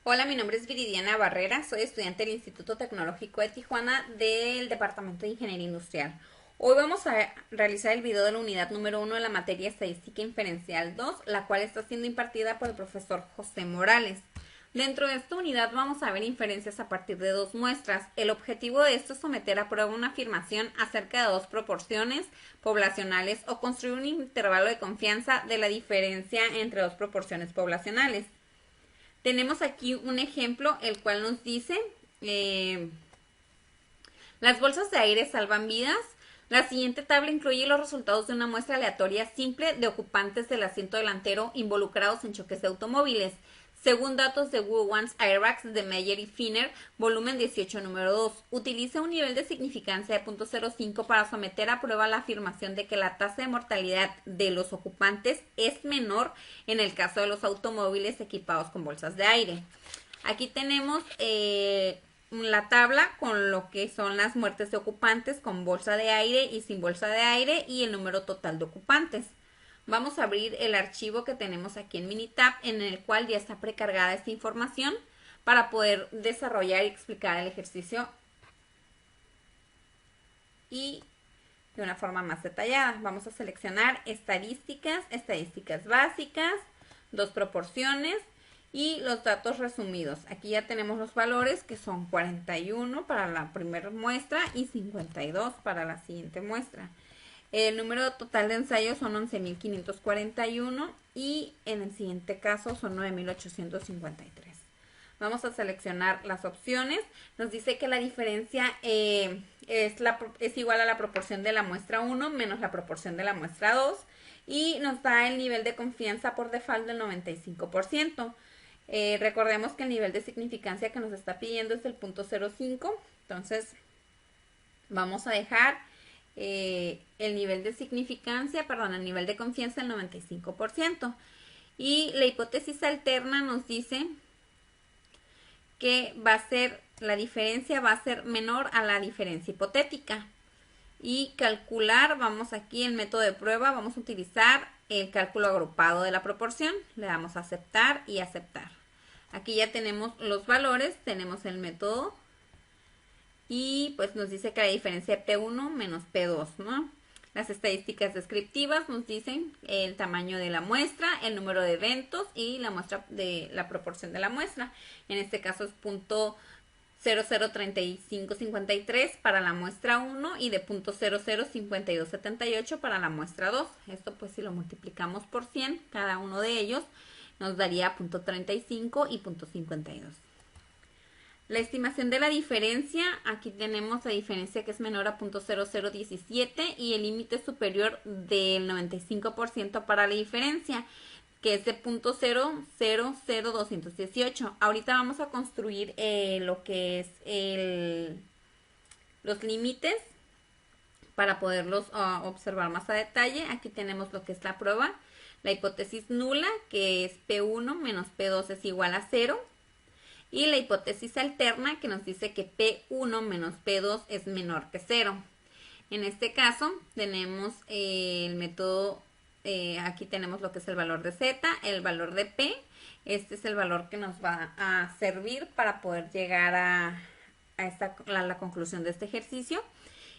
Hola, mi nombre es Viridiana Barrera, soy estudiante del Instituto Tecnológico de Tijuana del Departamento de Ingeniería Industrial. Hoy vamos a realizar el video de la unidad número 1 de la materia Estadística Inferencial 2, la cual está siendo impartida por el profesor José Morales. Dentro de esta unidad vamos a ver inferencias a partir de dos muestras. El objetivo de esto es someter a prueba una afirmación acerca de dos proporciones poblacionales o construir un intervalo de confianza de la diferencia entre dos proporciones poblacionales. Tenemos aquí un ejemplo, el cual nos dice, las bolsas de aire salvan vidas. La siguiente tabla incluye los resultados de una muestra aleatoria simple de ocupantes del asiento delantero involucrados en choques de automóviles. Según datos de Woodward's Airbags de Meyer y Finner, volumen 18, número 2, utiliza un nivel de significancia de 0.05 para someter a prueba la afirmación de que la tasa de mortalidad de los ocupantes es menor en el caso de los automóviles equipados con bolsas de aire. Aquí tenemos la tabla con lo que son las muertes de ocupantes con bolsa de aire y sin bolsa de aire y el número total de ocupantes. Vamos a abrir el archivo que tenemos aquí en Minitab, en el cual ya está precargada esta información para poder desarrollar y explicar el ejercicio y de una forma más detallada. Vamos a seleccionar estadísticas, estadísticas básicas, dos proporciones y los datos resumidos. Aquí ya tenemos los valores que son 41 para la primera muestra y 52 para la siguiente muestra. El número total de ensayos son 11.541 y en el siguiente caso son 9.853. Vamos a seleccionar las opciones. Nos dice que la diferencia es igual a la proporción de la muestra 1 menos la proporción de la muestra 2 y nos da el nivel de confianza por default del 95%. Recordemos que el nivel de significancia que nos está pidiendo es el 0.05, entonces vamos a dejar el nivel de significancia, el nivel de confianza el 95%. Y la hipótesis alterna nos dice que la diferencia va a ser menor a la diferencia hipotética. Y calcular, vamos aquí en método de prueba, vamos a utilizar el cálculo agrupado de la proporción. Le damos a aceptar y aceptar. Aquí ya tenemos los valores, tenemos el método y pues nos dice que la diferencia de P1 menos P2, ¿no? Las estadísticas descriptivas nos dicen el tamaño de la muestra, el número de eventos y la muestra de la proporción de la muestra. En este caso es .003553 para la muestra 1 y de .005278 para la muestra 2. Esto pues si lo multiplicamos por 100, cada uno de ellos nos daría .35 y .52. La estimación de la diferencia, aquí tenemos la diferencia que es menor a .0017 y el límite superior del 95% para la diferencia, que es de .000218. Ahorita vamos a construir lo que es los límites para poderlos observar más a detalle. Aquí tenemos lo que es la prueba, la hipótesis nula, que es P1 menos P2 es igual a 0. Y la hipótesis alterna que nos dice que P1 menos P2 es menor que 0. En este caso tenemos el método, aquí tenemos lo que es el valor de Z, el valor de P. Este es el valor que nos va a servir para poder llegar a la conclusión de este ejercicio.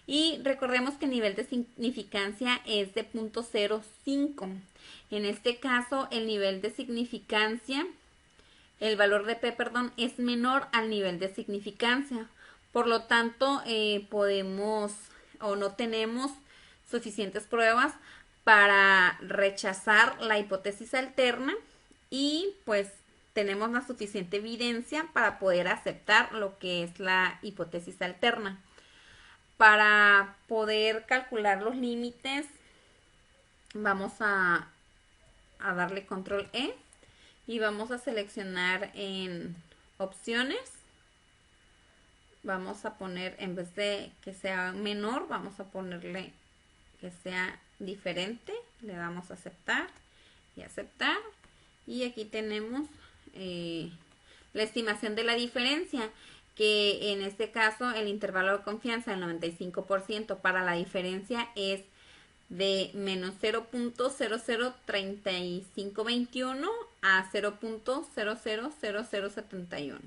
Y recordemos que el nivel de significancia es de .05. En este caso el nivel de significancia, el valor de P, es menor al nivel de significancia. Por lo tanto, podemos o no tenemos suficientes pruebas para rechazar la hipótesis alterna y pues tenemos la suficiente evidencia para poder aceptar lo que es la hipótesis alterna. Para poder calcular los límites, vamos a darle control E. Y vamos a seleccionar en opciones, vamos a poner, en vez de que sea menor, vamos a ponerle que sea diferente, le damos a aceptar y aceptar. Y aquí tenemos la estimación de la diferencia, que en este caso el intervalo de confianza del 95% para la diferencia es de menos 0.003521 a 0.000071.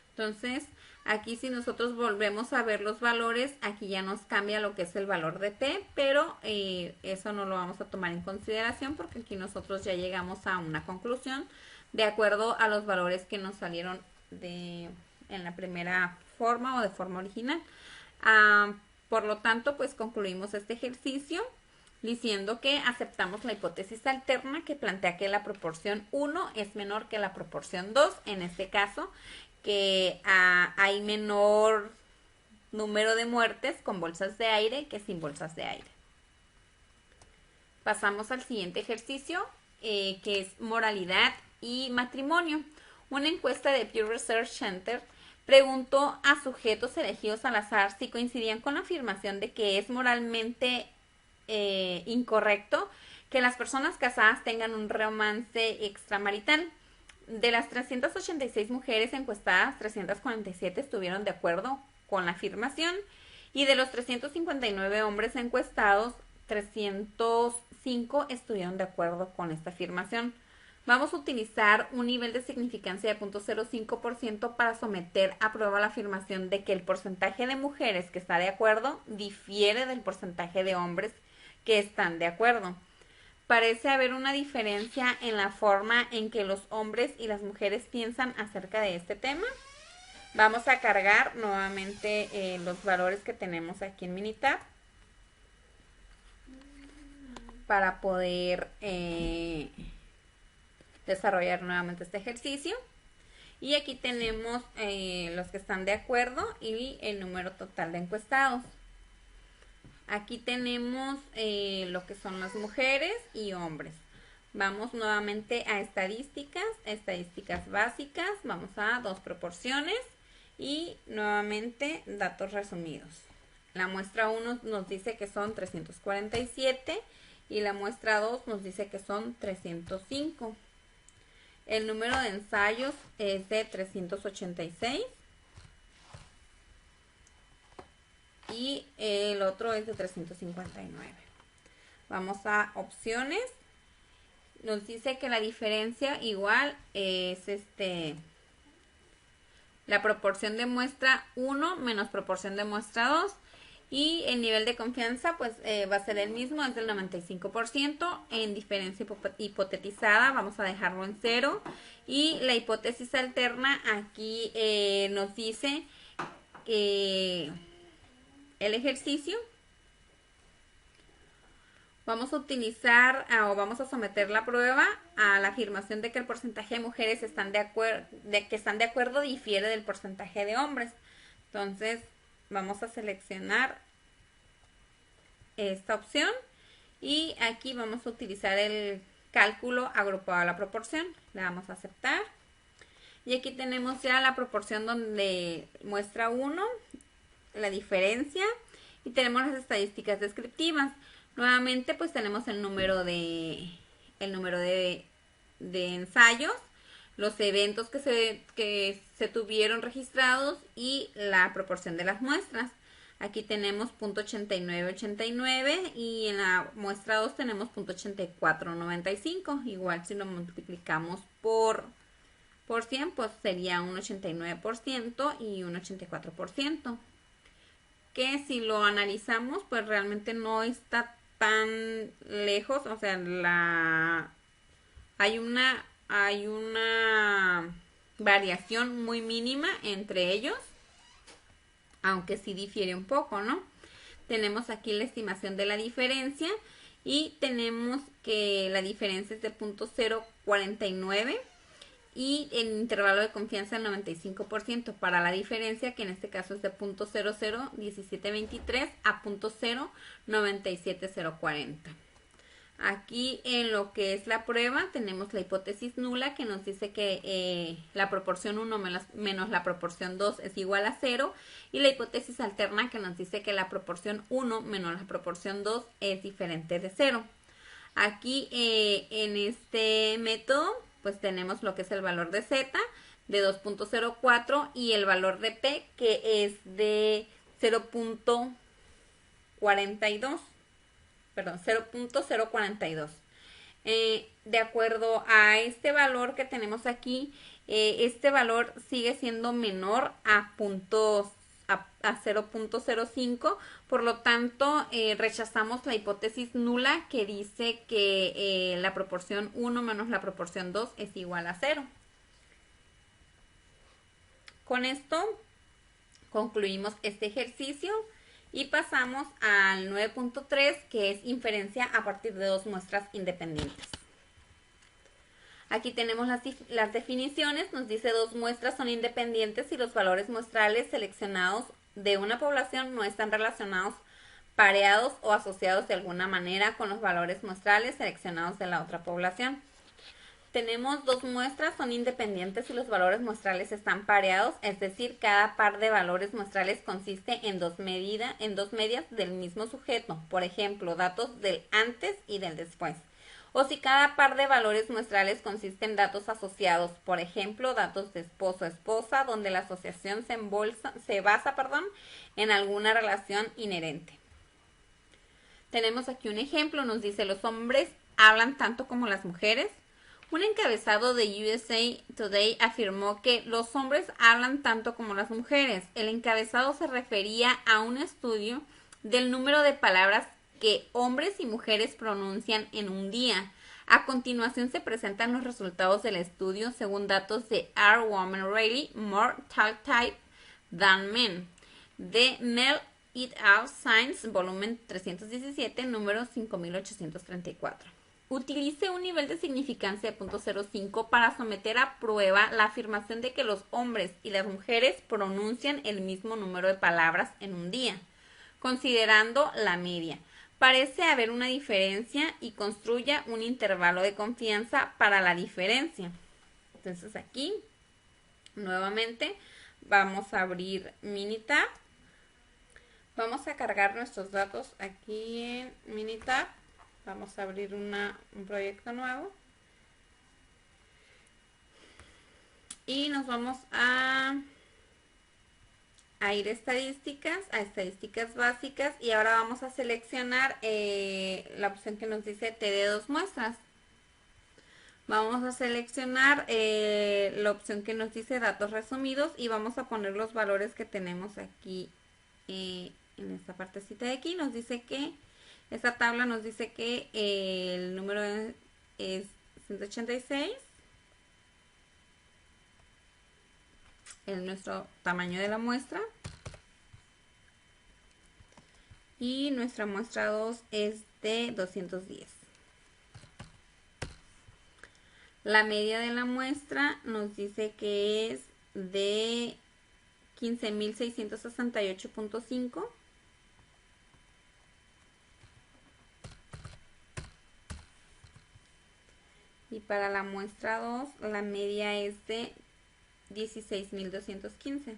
Entonces, aquí si nosotros volvemos a ver los valores, aquí ya nos cambia lo que es el valor de P, pero eso no lo vamos a tomar en consideración porque aquí nosotros ya llegamos a una conclusión de acuerdo a los valores que nos salieron en la primera forma o de forma original. Por lo tanto, pues concluimos este ejercicio diciendo que aceptamos la hipótesis alterna que plantea que la proporción 1 es menor que la proporción 2, en este caso, que hay menor número de muertes con bolsas de aire que sin bolsas de aire. Pasamos al siguiente ejercicio, que es moralidad y matrimonio. Una encuesta de Pew Research Center preguntó a sujetos elegidos al azar si coincidían con la afirmación de que es moralmente incorrecto que las personas casadas tengan un romance extramarital. De las 386 mujeres encuestadas, 347 estuvieron de acuerdo con la afirmación y de los 359 hombres encuestados, 305 estuvieron de acuerdo con esta afirmación. Vamos a utilizar un nivel de significancia de 0.05% para someter a prueba la afirmación de que el porcentaje de mujeres que está de acuerdo difiere del porcentaje de hombres que están de acuerdo. Parece haber una diferencia en la forma en que los hombres y las mujeres piensan acerca de este tema. Vamos a cargar nuevamente los valores que tenemos aquí en Minitab para poder desarrollar nuevamente este ejercicio. Y aquí tenemos los que están de acuerdo y el número total de encuestados. Aquí tenemos lo que son las mujeres y hombres. Vamos nuevamente a estadísticas básicas. Vamos a dos proporciones y nuevamente datos resumidos. La muestra 1 nos dice que son 347 y la muestra 2 nos dice que son 305. El número de ensayos es de 386. Y el otro es de 359. Vamos a opciones. Nos dice que la diferencia igual es la proporción de muestra 1 menos proporción de muestra 2. Y el nivel de confianza pues va a ser el mismo, es del 95%. En diferencia hipotetizada vamos a dejarlo en 0. Y la hipótesis alterna aquí nos dice que el ejercicio, vamos a utilizar o vamos a someter la prueba a la afirmación de que el porcentaje de mujeres que están de acuerdo difiere del porcentaje de hombres. Entonces vamos a seleccionar esta opción y aquí vamos a utilizar el cálculo agrupado a la proporción. Le damos a aceptar y aquí tenemos ya la proporción donde muestra 1, la diferencia y tenemos las estadísticas descriptivas. Nuevamente pues tenemos el número de ensayos, los eventos que se tuvieron registrados y la proporción de las muestras. Aquí tenemos 0.8989 y en la muestra 2 tenemos 0.8495. Igual si lo multiplicamos por 100 pues sería un 89% y un 84%. Que si lo analizamos pues realmente no está tan lejos, o sea, hay una variación muy mínima entre ellos, aunque sí difiere un poco, ¿no? Tenemos aquí la estimación de la diferencia y tenemos que la diferencia es de 0.049 y el intervalo de confianza el 95% para la diferencia, que en este caso es de 0.001723 a 0.097040. Aquí en lo que es la prueba tenemos la hipótesis nula que nos dice que la proporción 1 menos la proporción 2 es igual a 0 y la hipótesis alterna que nos dice que la proporción 1 menos la proporción 2 es diferente de 0. Aquí en este método pues tenemos lo que es el valor de Z de 2.04 y el valor de P que es de 0.42. De acuerdo a este valor que tenemos aquí, este valor sigue siendo menor a 0.05, por lo tanto rechazamos la hipótesis nula que dice que la proporción 1 menos la proporción 2 es igual a 0. Con esto concluimos este ejercicio y pasamos al 9.3, que es inferencia a partir de dos muestras independientes. Aquí tenemos las definiciones. Nos dice: dos muestras son independientes si los valores muestrales seleccionados de una población no están relacionados, pareados o asociados de alguna manera con los valores muestrales seleccionados de la otra población. Tenemos dos muestras son independientes si los valores muestrales están pareados, es decir, cada par de valores muestrales consiste en dos medias del mismo sujeto, por ejemplo, datos del antes y del después. O si cada par de valores muestrales consiste en datos asociados, por ejemplo, datos de esposo-esposa, donde la asociación se basa en alguna relación inherente. Tenemos aquí un ejemplo, nos dice: los hombres hablan tanto como las mujeres. Un encabezado de USA Today afirmó que los hombres hablan tanto como las mujeres. El encabezado se refería a un estudio del número de palabras que hombres y mujeres pronuncian en un día. A continuación se presentan los resultados del estudio según datos de Are Women Really More Talk Type Than Men? De Mel et al. Science, volumen 317, número 5834. Utilice un nivel de significancia de 0.05 para someter a prueba la afirmación de que los hombres y las mujeres pronuncian el mismo número de palabras en un día, considerando la media. Parece haber una diferencia y construya un intervalo de confianza para la diferencia. Entonces aquí, nuevamente, vamos a abrir Minitab. Vamos a cargar nuestros datos aquí en Minitab. Vamos a abrir un proyecto nuevo. Y nos vamos a ir a estadísticas básicas, y ahora vamos a seleccionar la opción que nos dice T de dos muestras. Vamos a seleccionar la opción que nos dice datos resumidos y vamos a poner los valores que tenemos aquí en esta partecita de aquí. Nos dice que esta tabla nos dice que el número es 186. Es nuestro tamaño de la muestra. Y nuestra muestra 2 es de 210. La media de la muestra nos dice que es de 15.668.5. Y para la muestra 2, la media es de 16.215.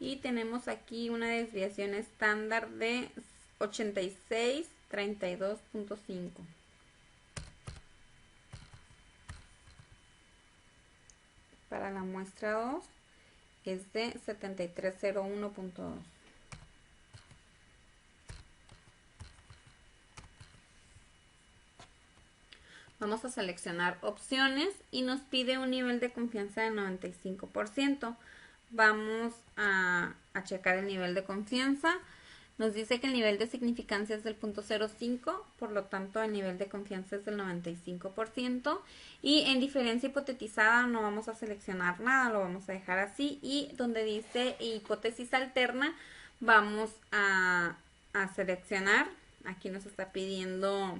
Y tenemos aquí una desviación estándar de 8632.5. Para la muestra 2 es de 7301.2. Vamos a seleccionar opciones y nos pide un nivel de confianza de 95%. Vamos a checar el nivel de confianza. Nos dice que el nivel de significancia es del 0.05, por lo tanto el nivel de confianza es del 95%. Y en diferencia hipotetizada no vamos a seleccionar nada, lo vamos a dejar así. Y donde dice hipótesis alterna vamos a seleccionar. Aquí nos está pidiendo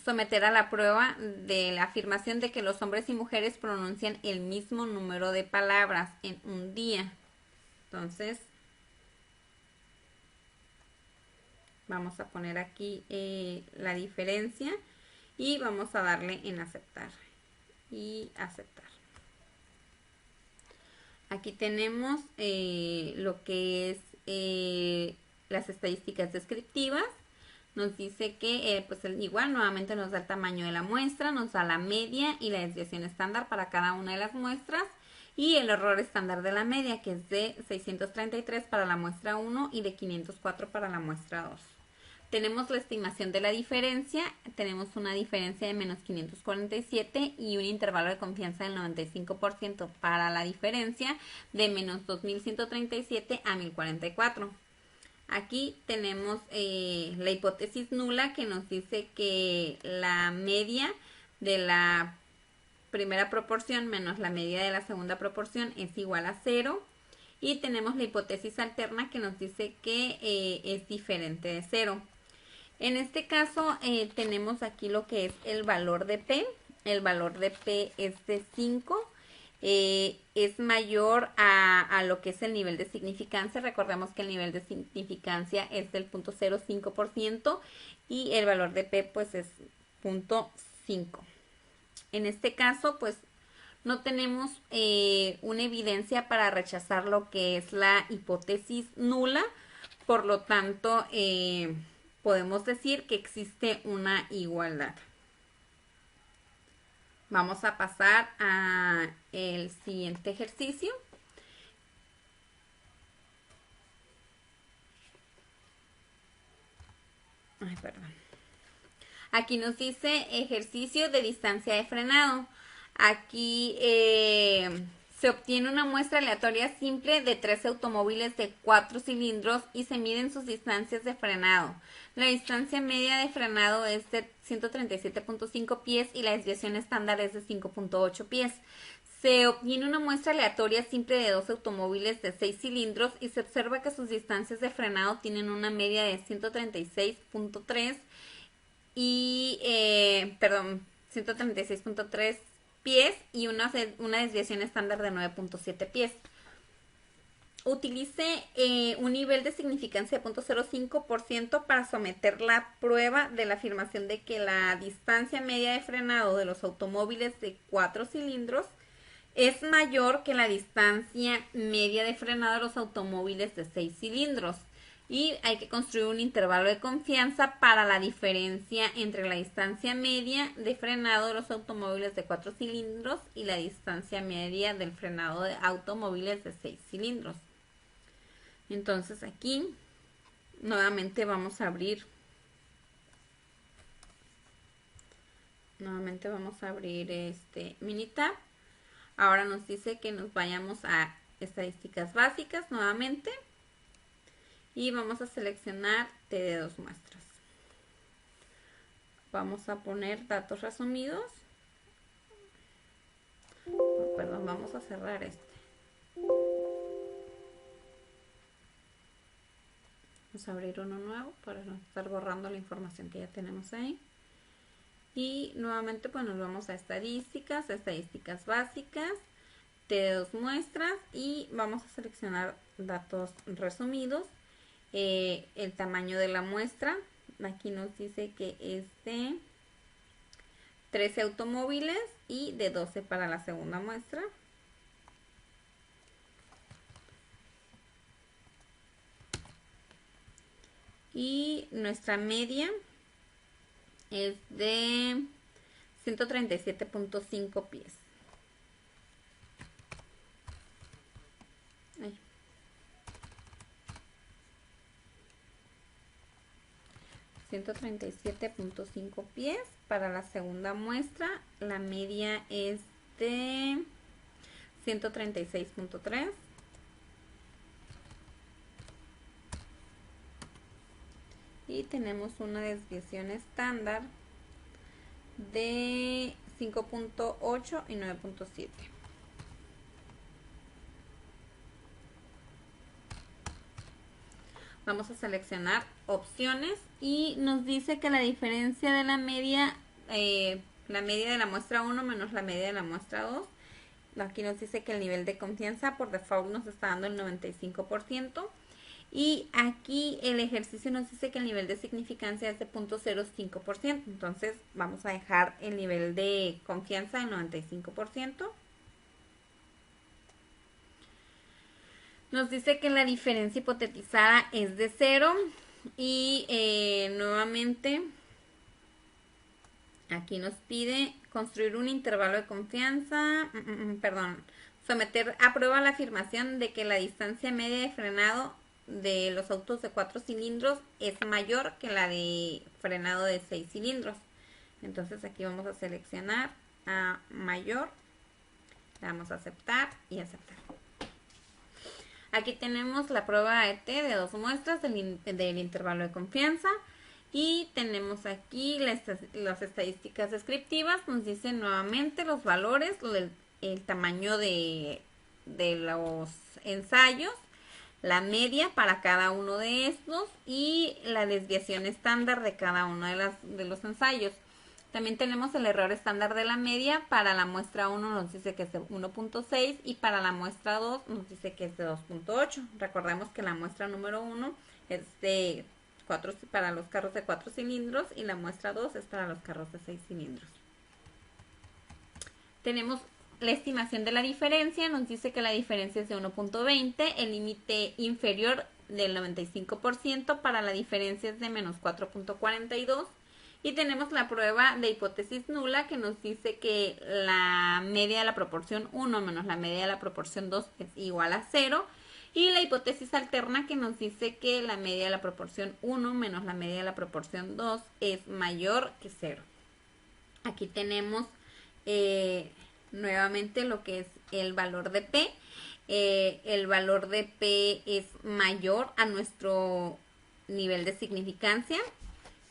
someter a la prueba de la afirmación de que los hombres y mujeres pronuncian el mismo número de palabras en un día. Entonces, vamos a poner aquí la diferencia y vamos a darle en aceptar y aceptar. Aquí tenemos lo que es las estadísticas descriptivas. Nos dice que pues igual nuevamente nos da el tamaño de la muestra, nos da la media y la desviación estándar para cada una de las muestras. y el error estándar de la media, que es de 633 para la muestra 1 y de 504 para la muestra 2. Tenemos la estimación de la diferencia, tenemos una diferencia de menos 547 y un intervalo de confianza del 95% para la diferencia de menos 2137 a 1044. Aquí tenemos la hipótesis nula, que nos dice que la media de la primera proporción menos la media de la segunda proporción es igual a 0. Y tenemos la hipótesis alterna, que nos dice que es diferente de 0. En este caso tenemos aquí lo que es el valor de P. El valor de P es de 5. Es mayor a lo que es el nivel de significancia. Recordemos que el nivel de significancia es del 0.05% y el valor de P pues es 0.5. En este caso pues no tenemos una evidencia para rechazar lo que es la hipótesis nula. Por lo tanto, podemos decir que existe una igualdad. Vamos a pasar al siguiente ejercicio. Ay, perdón. Aquí nos dice ejercicio de distancia de frenado. Aquí se obtiene una muestra aleatoria simple de 13 automóviles de 4 cilindros y se miden sus distancias de frenado. La distancia media de frenado es de 137.5 pies y la desviación estándar es de 5.8 pies. Se obtiene una muestra aleatoria simple de 12 automóviles de 6 cilindros y se observa que sus distancias de frenado tienen una media de 136.3 y 136.3 pies y una desviación estándar de 9.7 pies. Utilice un nivel de significancia de 0.05% para someter la prueba de la afirmación de que la distancia media de frenado de los automóviles de 4 cilindros es mayor que la distancia media de frenado de los automóviles de 6 cilindros. Y hay que construir un intervalo de confianza para la diferencia entre la distancia media de frenado de los automóviles de 4 cilindros y la distancia media del frenado de automóviles de 6 cilindros. Entonces aquí nuevamente vamos a abrir este Minitab. Ahora nos dice que nos vayamos a estadísticas básicas nuevamente. Y vamos a seleccionar T de 2 muestras. Vamos a poner datos resumidos. Oh, perdón, vamos a cerrar este. Vamos a abrir uno nuevo para no estar borrando la información que ya tenemos ahí. Y nuevamente pues nos vamos a estadísticas básicas, T de 2 muestras y vamos a seleccionar datos resumidos. El tamaño de la muestra, aquí nos dice que es de 13 automóviles y de 12 para la segunda muestra. Y nuestra media es de 137.5 pies. 137.5 pies. Para la segunda muestra, la media es de 136.3. Y tenemos una desviación estándar de 5.8 y 9.7. Vamos a seleccionar opciones y nos dice que la diferencia de la media de la muestra 1 menos la media de la muestra 2. Aquí nos dice que el nivel de confianza por default nos está dando el 95%. Y aquí el ejercicio nos dice que el nivel de significancia es de 0.05%. Entonces vamos a dejar el nivel de confianza en 95%. Nos dice que la diferencia hipotetizada es de 0 y nuevamente aquí nos pide construir un intervalo de confianza, Someter a prueba la afirmación de que la distancia media de frenado de los autos de 4 cilindros es mayor que la de frenado de 6 cilindros. Entonces aquí vamos a seleccionar a mayor, le damos a aceptar y aceptar. Aquí tenemos la prueba ET de 2 muestras del intervalo de confianza. Y tenemos aquí las estadísticas descriptivas. Nos dicen nuevamente los valores, el tamaño de los ensayos, la media para cada uno de estos y la desviación estándar de cada uno de los ensayos. También tenemos el error estándar de la media. Para la muestra 1 nos dice que es de 1.6 y para la muestra 2 nos dice que es de 2.8. Recordemos que la muestra número 1 es de 4 para los carros de 4 cilindros y la muestra 2 es para los carros de 6 cilindros. Tenemos la estimación de la diferencia. Nos dice que la diferencia es de 1.20, el límite inferior del 95%, para la diferencia es de menos 4.42. Y tenemos la prueba de hipótesis nula, que nos dice que la media de la proporción 1 menos la media de la proporción 2 es igual a 0. Y la hipótesis alterna, que nos dice que la media de la proporción 1 menos la media de la proporción 2 es mayor que 0. Aquí tenemos nuevamente lo que es el valor de P. El valor de P es mayor a nuestro nivel de significancia,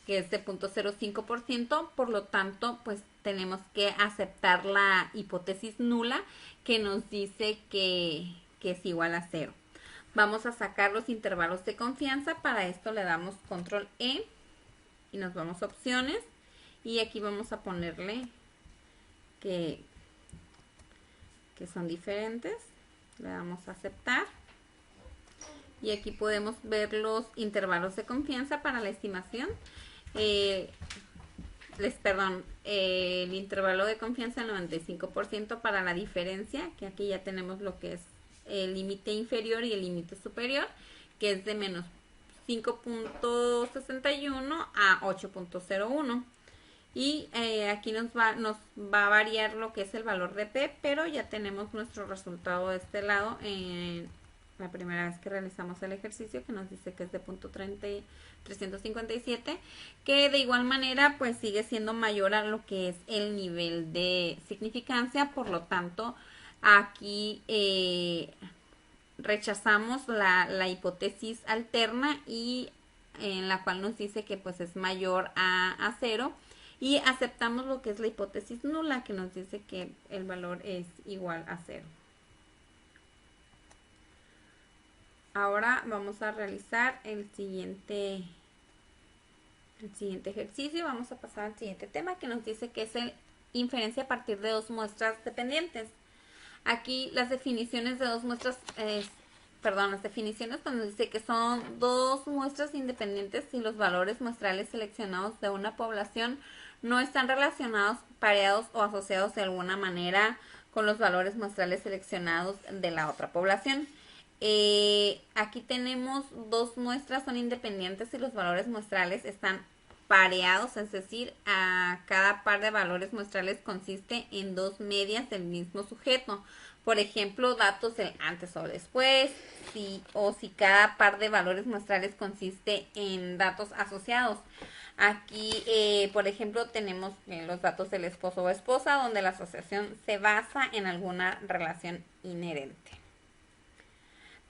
que es de 0.05%, por lo tanto, pues tenemos que aceptar la hipótesis nula, que nos dice que es igual a 0. Vamos a sacar los intervalos de confianza. Para esto le damos control E y nos vamos a opciones, y aquí vamos a ponerle que son diferentes. Le damos a aceptar. Y aquí podemos ver los intervalos de confianza para la estimación. El intervalo de confianza del 95% para la diferencia, que aquí ya tenemos lo que es el límite inferior y el límite superior, que es de menos 5.61 a 8.01. Y aquí nos va a variar lo que es el valor de P, pero ya tenemos nuestro resultado de este lado en la primera vez que realizamos el ejercicio, que nos dice que es de 357, que de igual manera pues sigue siendo mayor a lo que es el nivel de significancia. Por lo tanto, aquí rechazamos la hipótesis alterna, y en la cual nos dice que pues es mayor a 0, y aceptamos lo que es la hipótesis nula, que nos dice que el valor es igual a 0. Ahora vamos a realizar el siguiente ejercicio. Vamos a pasar al siguiente tema, que nos dice que es el inferencia a partir de 2 muestras dependientes. Aquí las definiciones de 2 muestras, las definiciones cuando dice que son 2 muestras independientes si los valores muestrales seleccionados de una población no están relacionados, pareados o asociados de alguna manera con los valores muestrales seleccionados de la otra población. Aquí tenemos 2 muestras, son independientes y los valores muestrales están pareados, es decir, a cada par de valores muestrales consiste en 2 medias del mismo sujeto. Por ejemplo, datos del antes o después, si cada par de valores muestrales consiste en datos asociados. Aquí, por ejemplo, tenemos los datos del esposo o esposa, donde la asociación se basa en alguna relación inherente.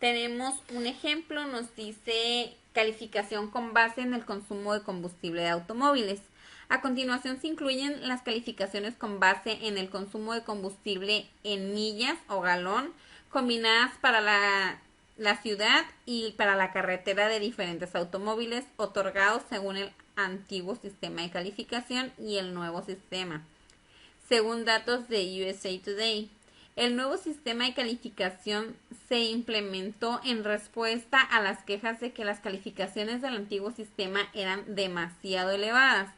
Tenemos un ejemplo, nos dice calificación con base en el consumo de combustible de automóviles. A continuación se incluyen las calificaciones con base en el consumo de combustible en millas o galón, combinadas para la ciudad y para la carretera de diferentes automóviles, otorgados según el antiguo sistema de calificación y el nuevo sistema. Según datos de USA Today, el nuevo sistema de calificación se implementó en respuesta a las quejas de que las calificaciones del antiguo sistema eran demasiado elevadas.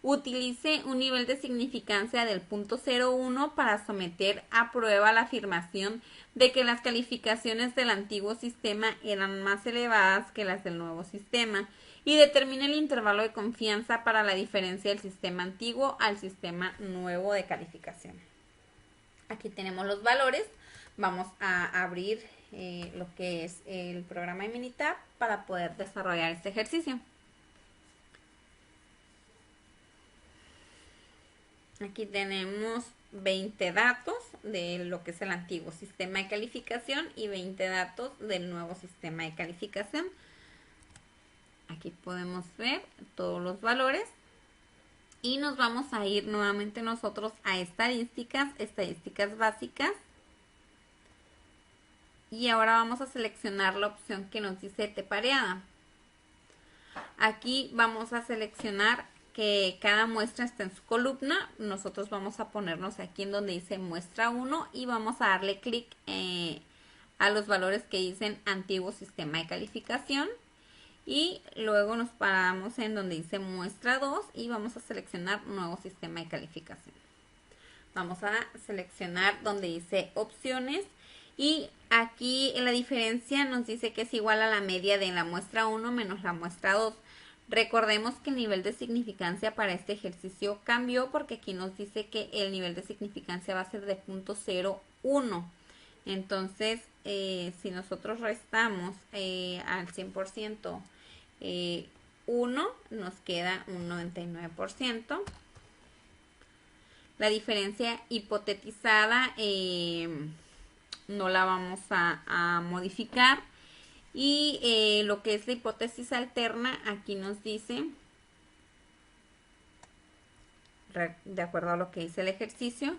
Utilice un nivel de significancia del 0.01 para someter a prueba la afirmación de que las calificaciones del antiguo sistema eran más elevadas que las del nuevo sistema, y determine el intervalo de confianza para la diferencia del sistema antiguo al sistema nuevo de calificación. Aquí tenemos los valores. vamos a abrir lo que es el programa de Minitab para poder desarrollar este ejercicio. Aquí tenemos 20 datos de lo que es el antiguo sistema de calificación y 20 datos del nuevo sistema de calificación. Aquí podemos ver todos los valores y nos vamos a ir nuevamente nosotros a estadísticas básicas. Y ahora vamos a seleccionar la opción que nos dice T pareada. Aquí vamos a seleccionar que cada muestra está en su columna. Nosotros vamos a ponernos aquí en donde dice muestra 1 y vamos a darle clic a los valores que dicen antiguo sistema de calificación. Y luego nos paramos en donde dice muestra 2 y vamos a seleccionar nuevo sistema de calificación. Vamos a seleccionar donde dice opciones. Y aquí la diferencia nos dice que es igual a la media de la muestra 1 menos la muestra 2. Recordemos que el nivel de significancia para este ejercicio cambió porque aquí nos dice que el nivel de significancia va a ser de 0.01. Entonces, si nosotros restamos al 100% 1, nos queda un 99%. La diferencia hipotetizada no la vamos a modificar. Y lo que es la hipótesis alterna, aquí nos dice, de acuerdo a lo que dice el ejercicio,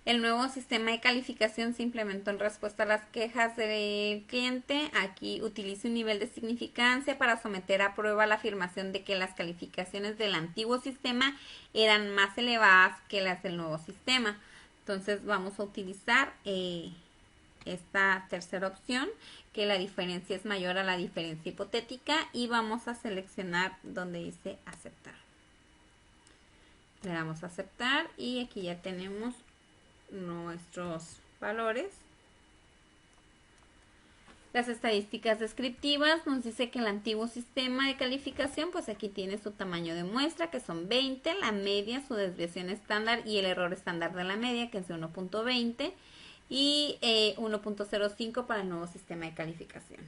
el nuevo sistema de calificación se implementó en respuesta a las quejas del cliente. Aquí utiliza un nivel de significancia para someter a prueba la afirmación de que las calificaciones del antiguo sistema eran más elevadas que las del nuevo sistema. Entonces vamos a utilizar esta tercera opción, que la diferencia es mayor a la diferencia hipotética, y vamos a seleccionar donde dice aceptar. Le damos a aceptar y aquí ya tenemos nuestros valores. Las estadísticas descriptivas nos dice que el antiguo sistema de calificación, pues aquí tiene su tamaño de muestra, que son 20, la media, su desviación estándar y el error estándar de la media, que es de 1.20. Y 1.05 para el nuevo sistema de calificación.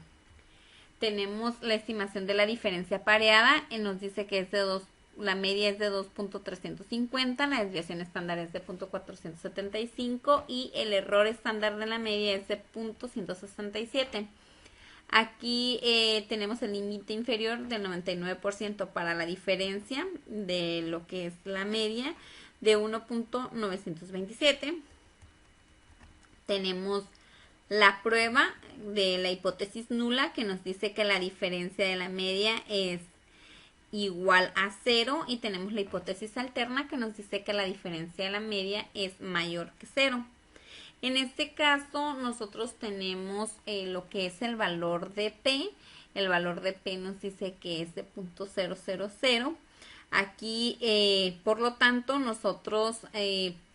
Tenemos la estimación de la diferencia pareada. Nos dice que es de 2, la media es de 2.350, la desviación estándar es de 0.475 y el error estándar de la media es de 0.167. Aquí tenemos el límite inferior del 99% para la diferencia de lo que es la media de 1.927. Tenemos la prueba de la hipótesis nula, que nos dice que la diferencia de la media es igual a 0, y tenemos la hipótesis alterna, que nos dice que la diferencia de la media es mayor que 0. En este caso nosotros tenemos lo que es el valor de P. El valor de P nos dice que es de 0.000. Aquí, por lo tanto, nosotros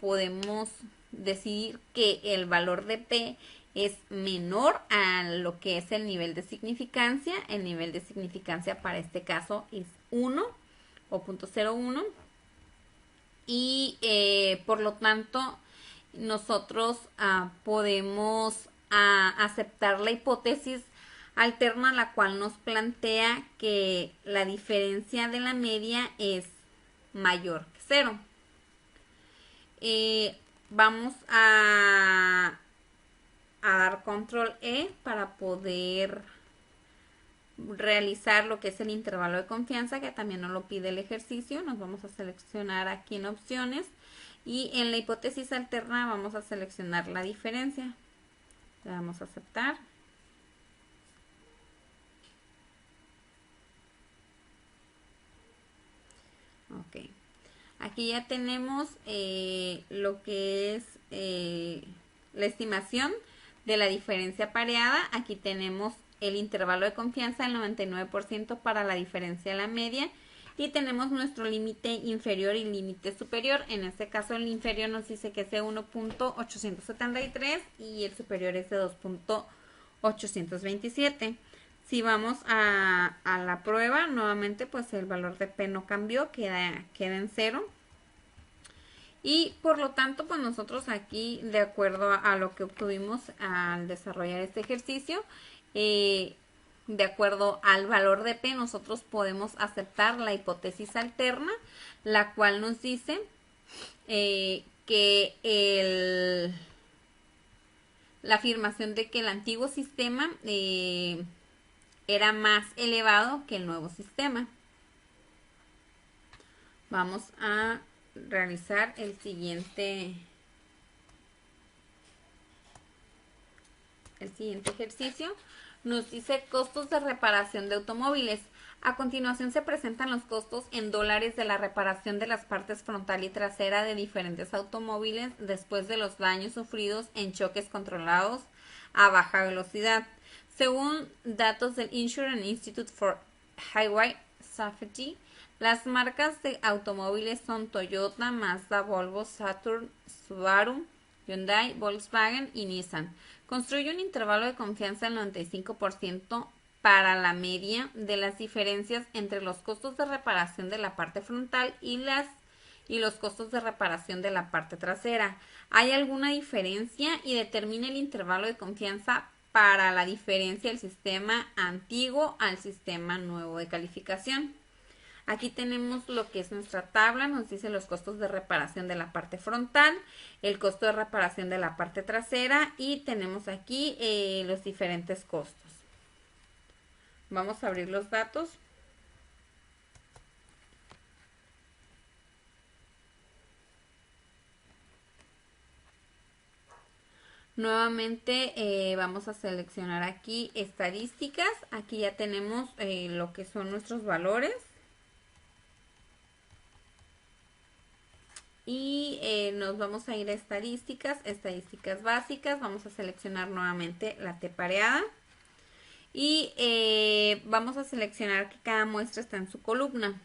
podemos decidir que el valor de P es menor a lo que es el nivel de significancia. El nivel de significancia para este caso es 1 o 0.01. Y por lo tanto, nosotros podemos aceptar la hipótesis alterna, la cual nos plantea que la diferencia de la media es mayor que 0. Vamos a dar control E para poder realizar lo que es el intervalo de confianza, que también nos lo pide el ejercicio. Nos vamos a seleccionar aquí en opciones y en la hipótesis alterna vamos a seleccionar la diferencia. Le damos a aceptar. Ok. Aquí ya tenemos lo que es la estimación de la diferencia pareada. Aquí tenemos el intervalo de confianza del 99% para la diferencia de la media. Y tenemos nuestro límite inferior y límite superior. En este caso el inferior nos dice que es de 1.873 y el superior es de 2.827. Si vamos a la prueba, nuevamente pues el valor de P no cambió, queda en 0. Y por lo tanto, pues nosotros aquí, de acuerdo a lo que obtuvimos al desarrollar este ejercicio, de acuerdo al valor de P, nosotros podemos aceptar la hipótesis alterna, la cual nos dice que la afirmación de que el antiguo sistema era más elevado que el nuevo sistema. Vamos a realizar el siguiente ejercicio. Nos dice costos de reparación de automóviles. A continuación se presentan los costos en dólares de la reparación de las partes frontal y trasera de diferentes automóviles después de los daños sufridos en choques controlados a baja velocidad. Según datos del Insurance Institute for Highway Safety, las marcas de automóviles son Toyota, Mazda, Volvo, Saturn, Subaru, Hyundai, Volkswagen y Nissan. Construye un intervalo de confianza del 95% para la media de las diferencias entre los costos de reparación de la parte frontal y los costos de reparación de la parte trasera. ¿Hay alguna diferencia? Y determina el intervalo de confianza para la diferencia del sistema antiguo al sistema nuevo de calificación. Aquí tenemos lo que es nuestra tabla, nos dice los costos de reparación de la parte frontal, el costo de reparación de la parte trasera y tenemos aquí los diferentes costos. Vamos a abrir los datos. Nuevamente vamos a seleccionar aquí estadísticas. Aquí ya tenemos lo que son nuestros valores. Y nos vamos a ir a estadísticas básicas. Vamos a seleccionar nuevamente la T pareada. Y vamos a seleccionar que cada muestra está en su columna.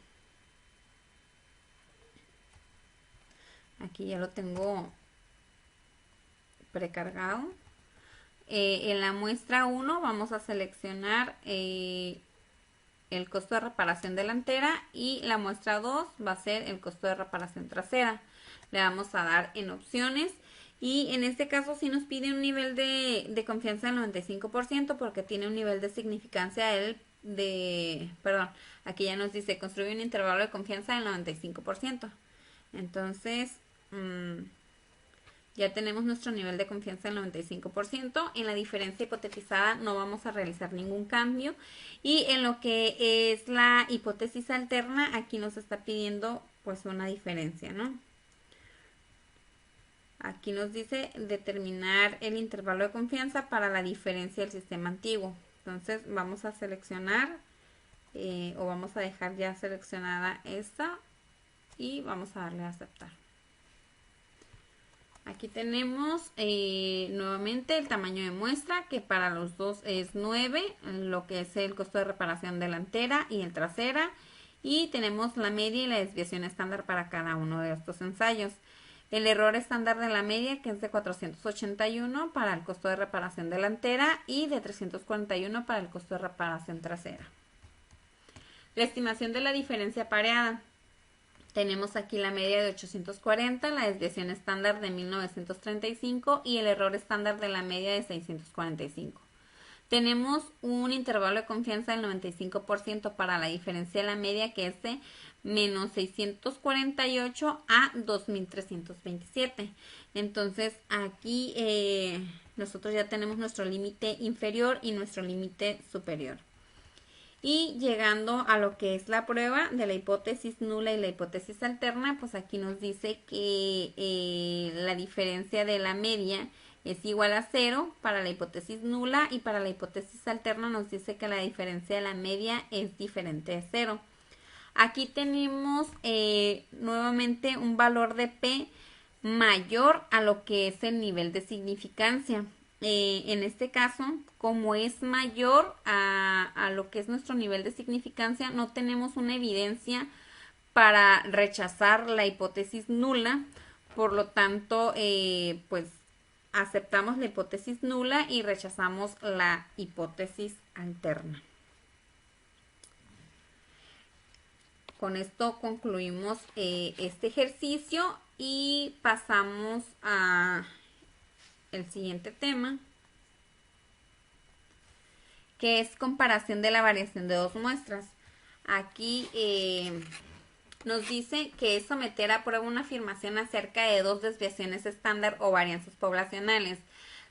Aquí ya lo tengo precargado. En la muestra 1 vamos a seleccionar el costo de reparación delantera y la muestra 2 va a ser el costo de reparación trasera. Le vamos a dar en opciones y en este caso sí nos pide un nivel de confianza del 95% porque tiene un nivel de significancia aquí ya nos dice construye un intervalo de confianza del 95%. Entonces, ya tenemos nuestro nivel de confianza del 95%. En la diferencia hipotetizada no vamos a realizar ningún cambio. Y en lo que es la hipótesis alterna, aquí nos está pidiendo pues una diferencia, ¿no? Aquí nos dice determinar el intervalo de confianza para la diferencia del sistema antiguo. Entonces vamos a seleccionar o vamos a dejar ya seleccionada esta y vamos a darle a aceptar. Aquí tenemos nuevamente el tamaño de muestra que para los dos es 9, lo que es el costo de reparación delantera y el trasera. Y tenemos la media y la desviación estándar para cada uno de estos ensayos. El error estándar de la media que es de 481 para el costo de reparación delantera y de 341 para el costo de reparación trasera. La estimación de la diferencia pareada. Tenemos aquí la media de 840, la desviación estándar de 1935 y el error estándar de la media de 645. Tenemos un intervalo de confianza del 95% para la diferencia de la media que es de menos 648 a 2327. Entonces aquí nosotros ya tenemos nuestro límite inferior y nuestro límite superior. Y llegando a lo que es la prueba de la hipótesis nula y la hipótesis alterna, pues aquí nos dice que la diferencia de la media es igual a 0 para la hipótesis nula y para la hipótesis alterna nos dice que la diferencia de la media es diferente de 0. Aquí tenemos nuevamente un valor de P mayor a lo que es el nivel de significancia. En este caso, como es mayor a lo que es nuestro nivel de significancia, no tenemos una evidencia para rechazar la hipótesis nula. Por lo tanto, pues aceptamos la hipótesis nula y rechazamos la hipótesis alterna. con esto concluimos este ejercicio y pasamos a el siguiente tema, que es comparación de la variación de dos muestras. Aquí nos dice que es someter a prueba una afirmación acerca de dos desviaciones estándar o varianzas poblacionales.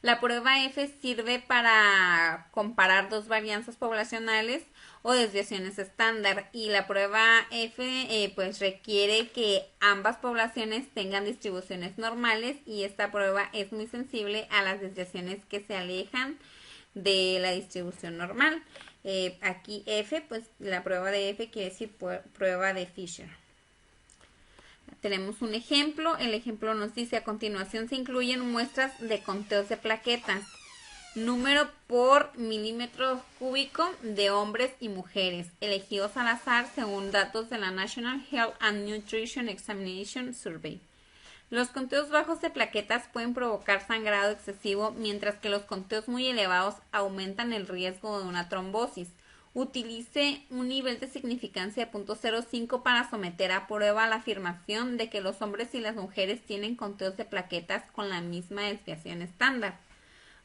La prueba F sirve para comparar dos varianzas poblacionales o desviaciones estándar, y la prueba F pues requiere que ambas poblaciones tengan distribuciones normales, y esta prueba es muy sensible a las desviaciones que se alejan de la distribución normal. Aquí F, pues la prueba de F quiere decir prueba de Fisher. Tenemos un ejemplo. El ejemplo nos dice: a continuación se incluyen muestras de conteos de plaquetas, número por milímetro cúbico, de hombres y mujeres, elegidos al azar según datos de la National Health and Nutrition Examination Survey. Los conteos bajos de plaquetas pueden provocar sangrado excesivo, mientras que los conteos muy elevados aumentan el riesgo de una trombosis. Utilice un nivel de significancia de 0.05 para someter a prueba la afirmación de que los hombres y las mujeres tienen conteos de plaquetas con la misma desviación estándar.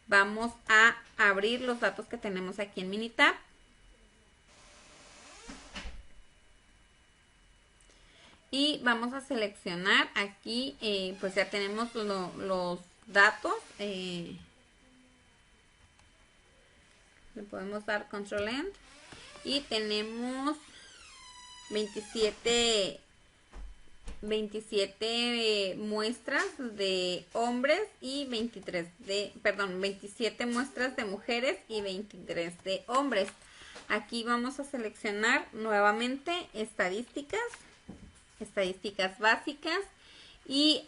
Vamos a abrir los datos que tenemos aquí en Minitab. Y vamos a seleccionar aquí, pues ya tenemos los datos. Le podemos dar Control End. Y tenemos 27 muestras de hombres y 27 muestras de mujeres y 23 de hombres. Aquí vamos a seleccionar nuevamente estadísticas básicas, y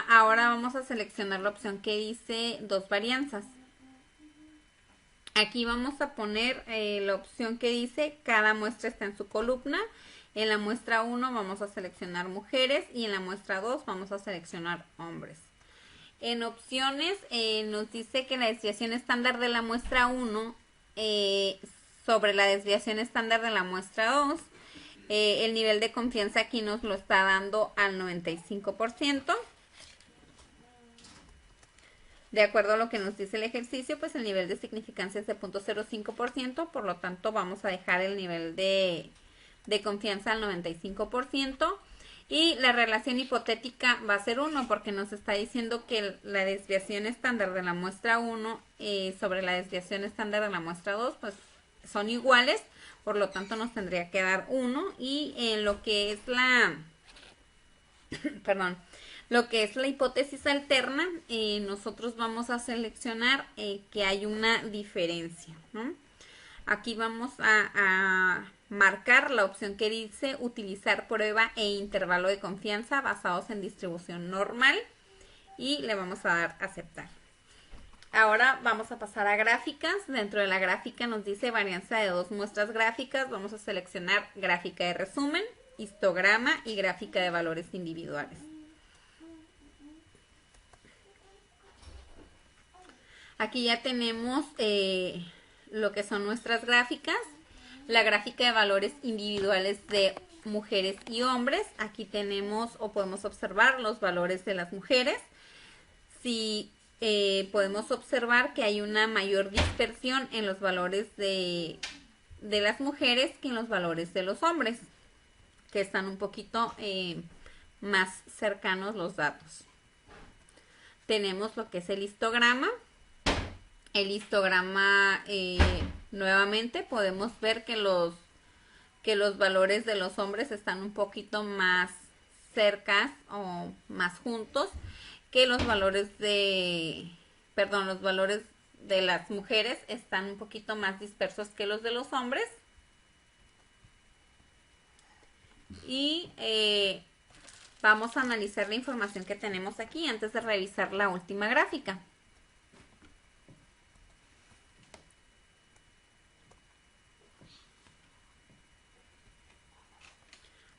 ahora vamos a seleccionar la opción que dice dos varianzas. Aquí vamos a poner la opción que dice cada muestra está en su columna. En la muestra 1 vamos a seleccionar mujeres y en la muestra 2 vamos a seleccionar hombres. En opciones nos dice que la desviación estándar de la muestra 1 sobre la desviación estándar de la muestra 2, el nivel de confianza aquí nos lo está dando al 95%. De acuerdo a lo que nos dice el ejercicio, pues el nivel de significancia es de 0.05%, por lo tanto vamos a dejar el nivel de confianza al 95%. Y la relación hipotética va a ser 1, porque nos está diciendo que la desviación estándar de la muestra 1 sobre la desviación estándar de la muestra 2, pues son iguales, por lo tanto nos tendría que dar 1. Y en lo que es la hipótesis alterna, nosotros vamos a seleccionar que hay una diferencia, ¿no? Aquí vamos a marcar la opción que dice utilizar prueba e intervalo de confianza basados en distribución normal, y le vamos a dar aceptar. Ahora vamos a pasar a gráficas. Dentro de la gráfica nos dice varianza de dos muestras gráficas. Vamos a seleccionar gráfica de resumen, histograma y gráfica de valores individuales. Aquí ya tenemos lo que son nuestras gráficas. La gráfica de valores individuales de mujeres y hombres. Aquí tenemos o podemos observar los valores de las mujeres. Si podemos observar que hay una mayor dispersión en los valores de las mujeres que en los valores de los hombres, que están un poquito más cercanos los datos. Tenemos lo que es el histograma. El histograma, nuevamente podemos ver que los valores de los hombres están un poquito más cercas o más juntos que los valores de las mujeres están un poquito más dispersos que los de los hombres. Y vamos a analizar la información que tenemos aquí antes de revisar la última gráfica.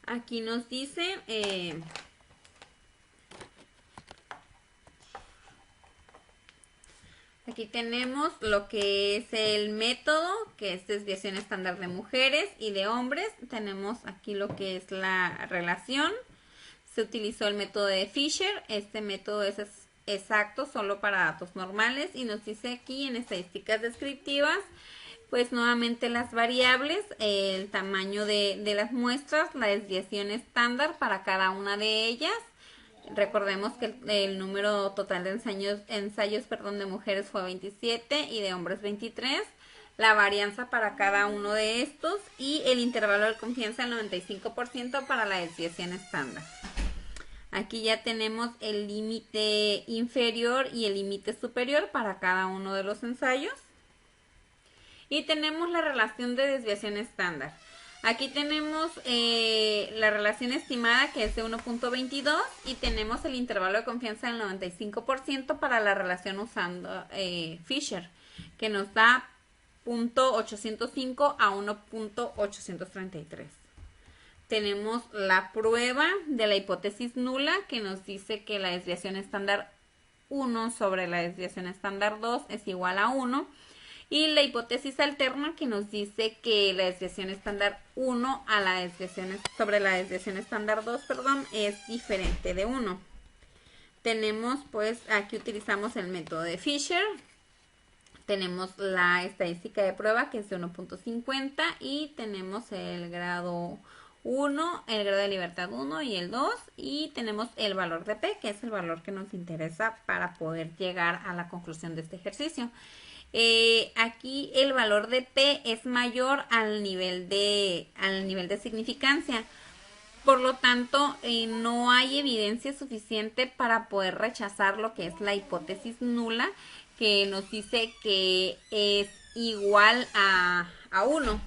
Aquí nos dice Aquí tenemos lo que es el método, que es desviación estándar de mujeres y de hombres. Tenemos aquí lo que es la relación. Se utilizó el método de Fisher. Este método es exacto solo para datos normales y nos dice aquí en estadísticas descriptivas, pues nuevamente las variables, el tamaño de las muestras, la desviación estándar para cada una de ellas. Recordemos que el número total de ensayos de mujeres fue 27 y de hombres 23. La varianza para cada uno de estos y el intervalo de confianza del 95% para la desviación estándar. Aquí ya tenemos el límite inferior y el límite superior para cada uno de los ensayos. Y tenemos la relación de desviación estándar. Aquí tenemos la relación estimada, que es de 1.22, y tenemos el intervalo de confianza del 95% para la relación usando Fisher, que nos da 0.805 a 1.833. Tenemos la prueba de la hipótesis nula, que nos dice que la desviación estándar 1 sobre la desviación estándar 2 es igual a 1. Y la hipótesis alterna, que nos dice que la desviación estándar 1 a la desviación sobre la desviación estándar 2, es diferente de 1. Tenemos, pues, aquí utilizamos el método de Fisher. Tenemos la estadística de prueba, que es de 1.50, y tenemos el grado 1, el grado de libertad 1 y el 2, y tenemos el valor de P, que es el valor que nos interesa para poder llegar a la conclusión de este ejercicio. Aquí el valor de P es mayor al nivel de significancia. Por lo tanto, no hay evidencia suficiente para poder rechazar lo que es la hipótesis nula, que nos dice que es igual a 1.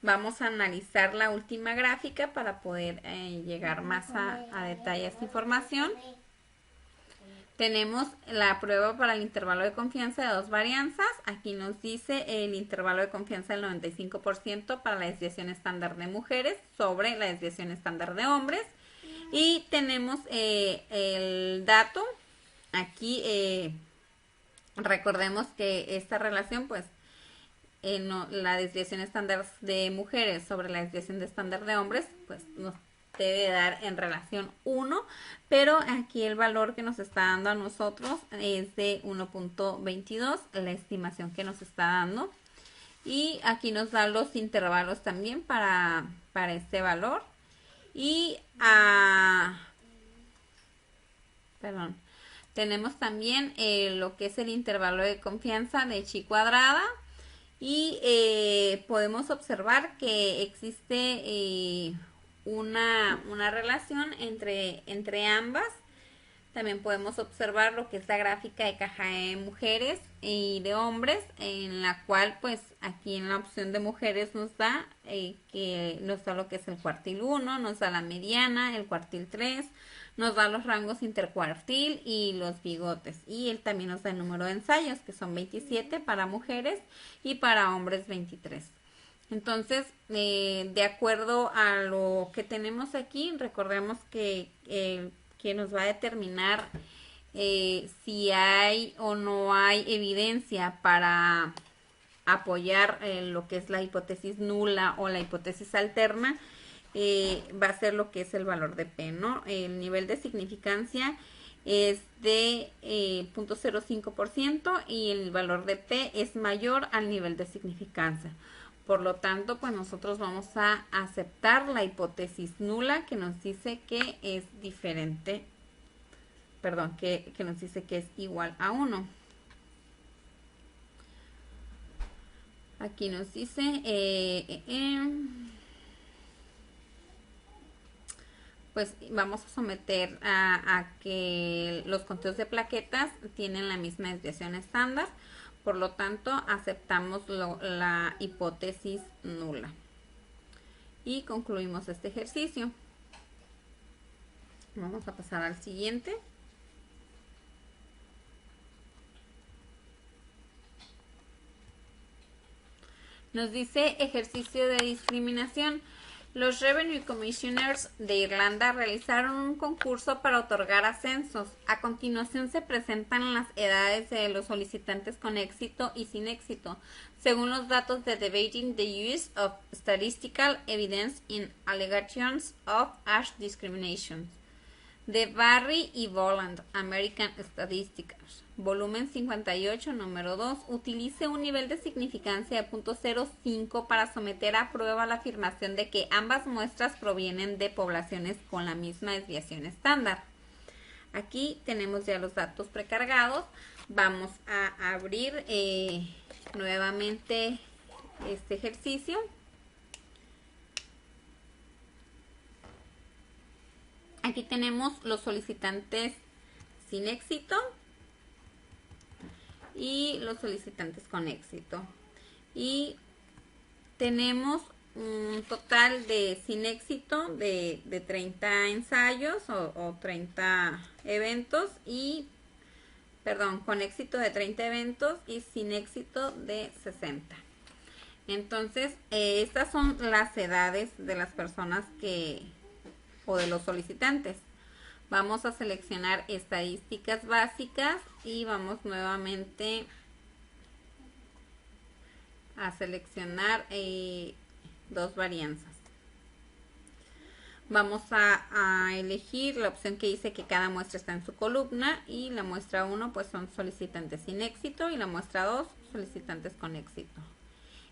Vamos a analizar la última gráfica para poder llegar más a detalle a esta información. Tenemos la prueba para el intervalo de confianza de dos varianzas. Aquí nos dice el intervalo de confianza del 95% para la desviación estándar de mujeres sobre la desviación estándar de hombres. Y tenemos el dato. Aquí recordemos que esta relación, pues, la desviación estándar de mujeres sobre la desviación de estándar de hombres, pues nos debe dar en relación 1, pero aquí el valor que nos está dando a nosotros es de 1.22, la estimación que nos está dando. Y aquí nos dan los intervalos también para este valor. Y tenemos también lo que es el intervalo de confianza de chi cuadrada. Y podemos observar que existe una relación entre ambas. También podemos observar lo que es la gráfica de caja de mujeres y de hombres, en la cual, pues, aquí en la opción de mujeres nos da que nos da lo que es el cuartil 1, nos da la mediana, el cuartil 3, nos da los rangos intercuartil y los bigotes. Y él también nos da el número de ensayos, que son 27 para mujeres y para hombres 23. Entonces, de acuerdo a lo que tenemos aquí, recordemos que nos va a determinar si hay o no hay evidencia para apoyar lo que es la hipótesis nula o la hipótesis alterna, va a ser lo que es el valor de P, ¿no? El nivel de significancia es de 0.05% y el valor de P es mayor al nivel de significancia. Por lo tanto, pues nosotros vamos a aceptar la hipótesis nula, que nos dice que es diferente, que nos dice que es igual a 1. Aquí nos dice pues vamos a someter a que los conteos de plaquetas tienen la misma desviación estándar. Por lo tanto, aceptamos la hipótesis nula. Y concluimos este ejercicio. Vamos a pasar al siguiente. Nos dice ejercicio de discriminación. Los Revenue Commissioners de Irlanda realizaron un concurso para otorgar ascensos. A continuación se presentan las edades de los solicitantes con éxito y sin éxito, según los datos de Debating the Use of Statistical Evidence in Allegations of Age Discrimination, de Barry y Boland, American Statistics, volumen 58, número 2, utilice un nivel de significancia de 0.05 para someter a prueba la afirmación de que ambas muestras provienen de poblaciones con la misma desviación estándar. Aquí tenemos ya los datos precargados. Vamos a abrir nuevamente este ejercicio. Aquí tenemos los solicitantes sin éxito y los solicitantes con éxito. Y tenemos un total de sin éxito de 30 ensayos o 30 eventos y, perdón, con éxito de 30 eventos y sin éxito de 60. Entonces, estas son las edades de las personas o de los solicitantes. Vamos a seleccionar estadísticas básicas y vamos nuevamente a seleccionar dos varianzas. Vamos a elegir la opción que dice que cada muestra está en su columna, y la muestra 1 pues son solicitantes sin éxito y la muestra 2 solicitantes con éxito.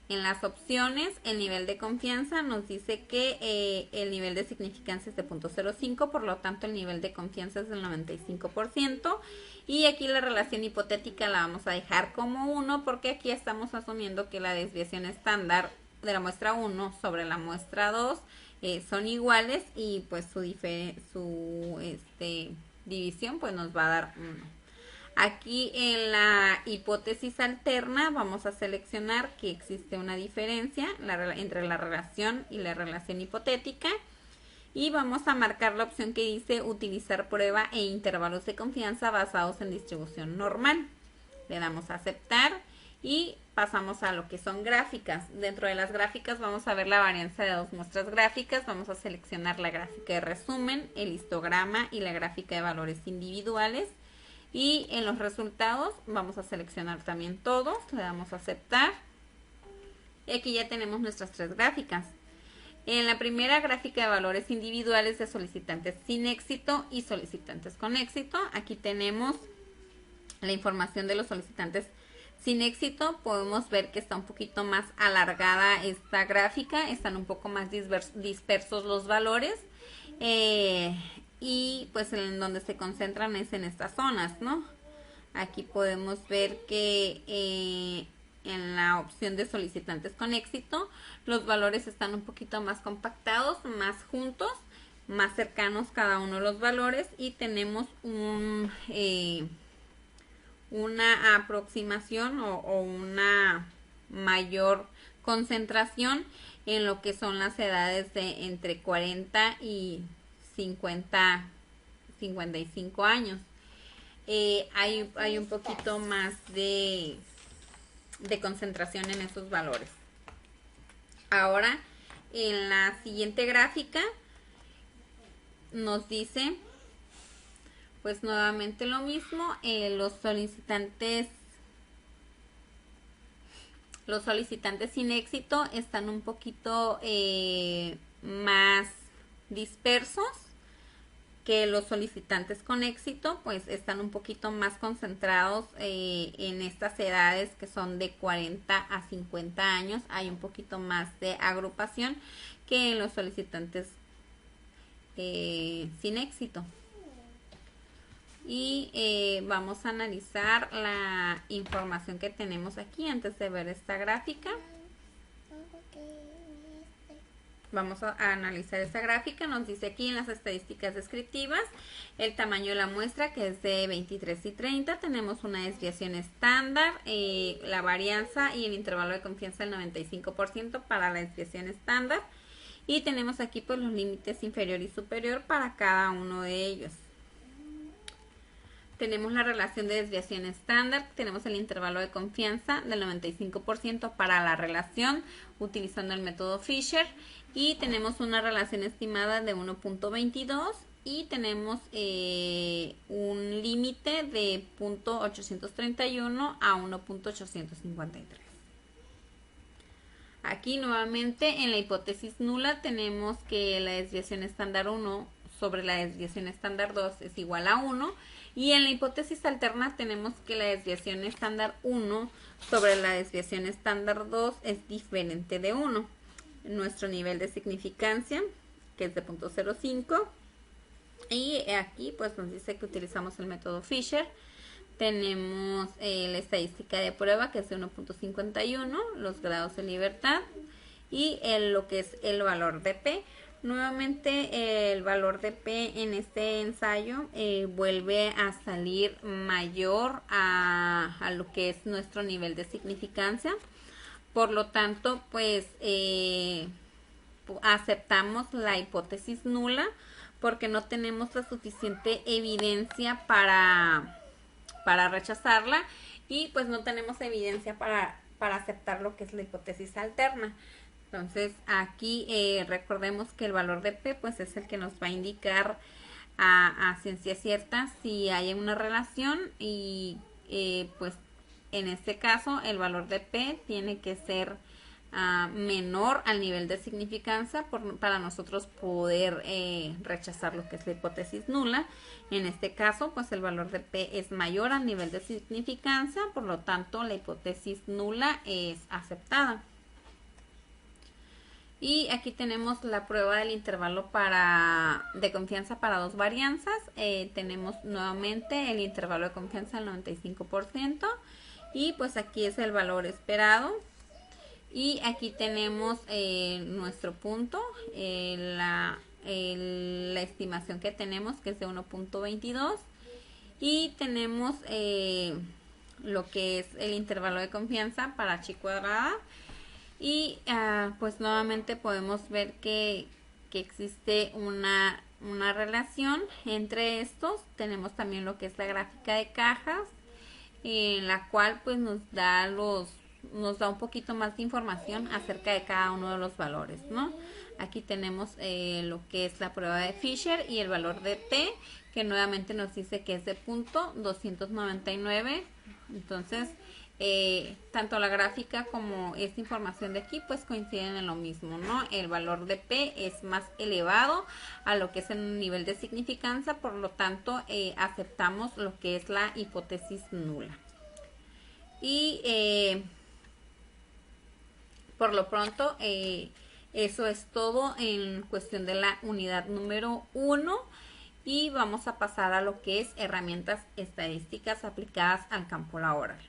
En las opciones, el nivel de confianza nos dice que el nivel de significancia es de 0.05, por lo tanto el nivel de confianza es del 95%. Y aquí la relación hipotética la vamos a dejar como 1, porque aquí estamos asumiendo que la desviación estándar de la muestra 1 sobre la muestra 2 son iguales, y pues su división pues nos va a dar 1. Aquí en la hipótesis alterna vamos a seleccionar que existe una diferencia entre la relación y la relación hipotética, y vamos a marcar la opción que dice utilizar prueba e intervalos de confianza basados en distribución normal. Le damos a aceptar y pasamos a lo que son gráficas. Dentro de las gráficas vamos a ver la varianza de dos muestras gráficas. Vamos a seleccionar la gráfica de resumen, el histograma y la gráfica de valores individuales. Y en los resultados vamos a seleccionar también todos, le damos a aceptar. Y aquí ya tenemos nuestras tres gráficas. En la primera gráfica de valores individuales de solicitantes sin éxito y solicitantes con éxito, aquí tenemos la información de los solicitantes sin éxito. Podemos ver que está un poquito más alargada esta gráfica, están un poco más dispersos los valores. Y pues en donde se concentran es en estas zonas, ¿no? Aquí podemos ver que en la opción de solicitantes con éxito los valores están un poquito más compactados, más juntos, más cercanos cada uno de los valores, y tenemos una aproximación o una mayor concentración en lo que son las edades de entre 40 y 55 años. Hay un poquito más de concentración en esos valores. Ahora, en la siguiente gráfica nos dice pues nuevamente lo mismo. Los solicitantes sin éxito están un poquito más dispersos, que los solicitantes con éxito pues están un poquito más concentrados en estas edades que son de 40 a 50 años. Hay un poquito más de agrupación que en los solicitantes sin éxito. Y vamos a analizar la información que tenemos aquí antes de ver esta gráfica. Vamos a analizar esta gráfica. Nos dice aquí en las estadísticas descriptivas el tamaño de la muestra, que es de 23 y 30. Tenemos una desviación estándar, la varianza y el intervalo de confianza del 95% para la desviación estándar. Y tenemos aquí pues los límites inferior y superior para cada uno de ellos. Tenemos la relación de desviación estándar, tenemos el intervalo de confianza del 95% para la relación utilizando el método Fisher, y tenemos una relación estimada de 1.22 y tenemos un límite de 0.831 a 1.853. Aquí nuevamente en la hipótesis nula tenemos que la desviación estándar 1 sobre la desviación estándar 2 es igual a 1, y en la hipótesis alterna tenemos que la desviación estándar 1 sobre la desviación estándar 2 es diferente de 1. Nuestro nivel de significancia, que es de 0.05, y aquí pues nos dice que utilizamos el método Fisher. Tenemos la estadística de prueba, que es de 1.51, los grados de libertad y lo que es el valor de P. Nuevamente el valor de P en este ensayo vuelve a salir mayor a lo que es nuestro nivel de significancia. Por lo tanto, pues aceptamos la hipótesis nula porque no tenemos la suficiente evidencia para rechazarla, y pues no tenemos evidencia para aceptar lo que es la hipótesis alterna. Entonces aquí recordemos que el valor de P pues es el que nos va a indicar a ciencia cierta si hay una relación, y pues en este caso el valor de P tiene que ser menor al nivel de significancia para nosotros poder rechazar lo que es la hipótesis nula. En este caso pues el valor de P es mayor al nivel de significancia, por lo tanto la hipótesis nula es aceptada. Y aquí tenemos la prueba del intervalo de confianza para dos varianzas. Tenemos nuevamente el intervalo de confianza al 95%, y pues aquí es el valor esperado. Y aquí tenemos nuestro punto, la estimación que tenemos, que es de 1.22, y tenemos lo que es el intervalo de confianza para chi cuadrada, y pues nuevamente podemos ver que existe una relación entre estos. Tenemos también lo que es la gráfica de cajas, en la cual pues nos da un poquito más de información acerca de cada uno de los valores, ¿no? Aquí tenemos lo que es la prueba de Fisher y el valor de T, que nuevamente nos dice que es de 0.299. Entonces, tanto la gráfica como esta información de aquí pues coinciden en lo mismo, ¿no? El valor de P es más elevado a lo que es el nivel de significancia, por lo tanto aceptamos lo que es la hipótesis nula. Y por lo pronto eso es todo en cuestión de la unidad número 1, y vamos a pasar a lo que es herramientas estadísticas aplicadas al campo laboral.